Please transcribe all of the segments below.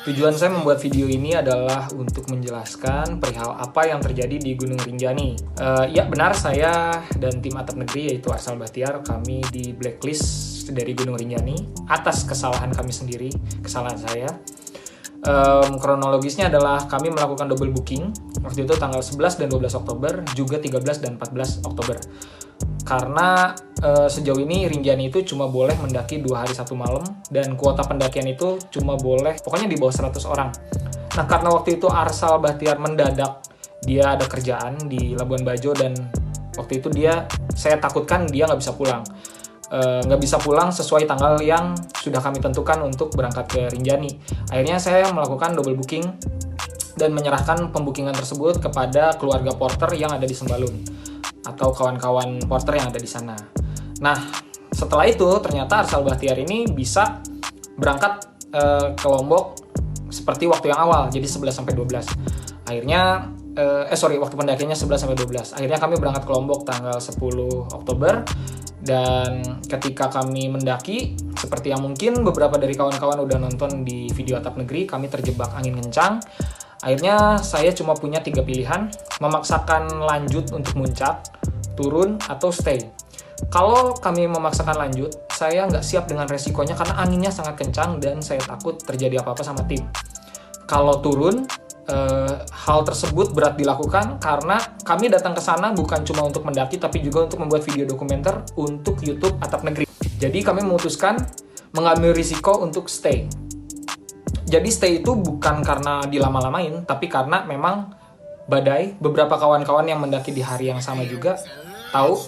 Tujuan saya membuat video ini adalah untuk menjelaskan perihal apa yang terjadi di Gunung Rinjani. Ya benar, saya dan tim Atap Negeri yaitu Arsal Bahtiar, kami di blacklist dari Gunung Rinjani atas kesalahan kami sendiri, kesalahan saya. Kronologisnya adalah kami melakukan double booking waktu itu tanggal 11 dan 12 Oktober, juga 13 dan 14 Oktober. Karena sejauh ini Rinjani itu cuma boleh mendaki 2 hari 1 malam, dan kuota pendakian itu cuma boleh pokoknya di bawah 100 orang. Nah, karena waktu itu Arsal Bahtiar mendadak, dia ada kerjaan di Labuan Bajo, dan waktu itu saya takutkan dia nggak bisa pulang sesuai tanggal yang sudah kami tentukan untuk berangkat ke Rinjani. Akhirnya saya melakukan double booking dan menyerahkan pembookingan tersebut kepada keluarga porter yang ada di Sembalun atau kawan-kawan porter yang ada di sana. Nah, setelah itu ternyata Arsal Bahtiar ini bisa berangkat ke Lombok seperti waktu yang awal, jadi 11-12. Akhirnya waktu pendakiannya 11-12. Akhirnya kami berangkat ke Lombok tanggal 10 Oktober. Dan ketika kami mendaki, seperti yang mungkin beberapa dari kawan-kawan udah nonton di video Atap Negeri, kami terjebak angin kencang. Akhirnya saya cuma punya 3 pilihan, memaksakan lanjut untuk muncak, turun, atau stay. Kalau kami memaksakan lanjut, saya nggak siap dengan resikonya karena anginnya sangat kencang dan saya takut terjadi apa-apa sama tim. Kalau turun, hal tersebut berat dilakukan karena kami datang ke sana bukan cuma untuk mendaki, tapi juga untuk membuat video dokumenter untuk YouTube Atap Negeri. Jadi kami memutuskan mengambil risiko untuk stay. Jadi stay itu bukan karena dilama-lamain, tapi karena memang badai. Beberapa kawan-kawan yang mendaki di hari yang sama juga tahu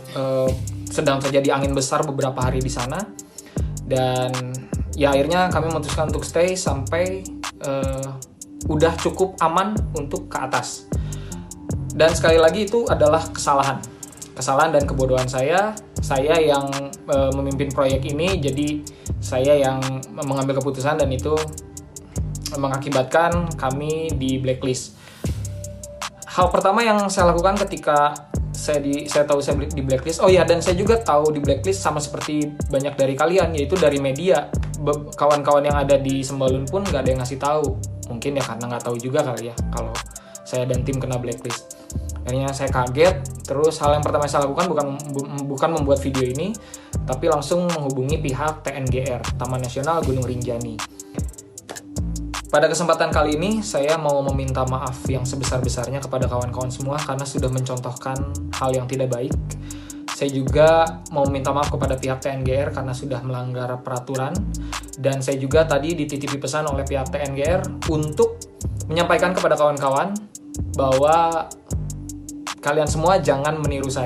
sedang terjadi angin besar beberapa hari di sana. Dan ya akhirnya kami memutuskan untuk stay sampai udah cukup aman untuk ke atas. Dan sekali lagi itu adalah kesalahan dan kebodohan saya yang memimpin proyek ini. Jadi saya yang mengambil keputusan dan itu mengakibatkan kami di blacklist. Hal pertama yang saya lakukan ketika saya tahu saya di blacklist, dan saya juga tahu di blacklist sama seperti banyak dari kalian, yaitu dari media. Kawan-kawan yang ada di Sembalun pun nggak ada yang ngasih tahu. Mungkin ya karena nggak tahu juga kali ya kalau saya dan tim kena blacklist. Akhirnya saya kaget. Terus hal yang pertama saya lakukan bukan membuat video ini, tapi langsung menghubungi pihak TNGR, Taman Nasional Gunung Rinjani. Pada kesempatan kali ini saya mau meminta maaf yang sebesar-besarnya kepada kawan-kawan semua karena sudah mencontohkan hal yang tidak baik. Saya juga mau minta maaf kepada pihak TNGR karena sudah melanggar peraturan. Dan saya juga tadi dititipi pesan oleh pihak TNGR untuk menyampaikan kepada kawan-kawan bahwa kalian semua jangan meniru saya.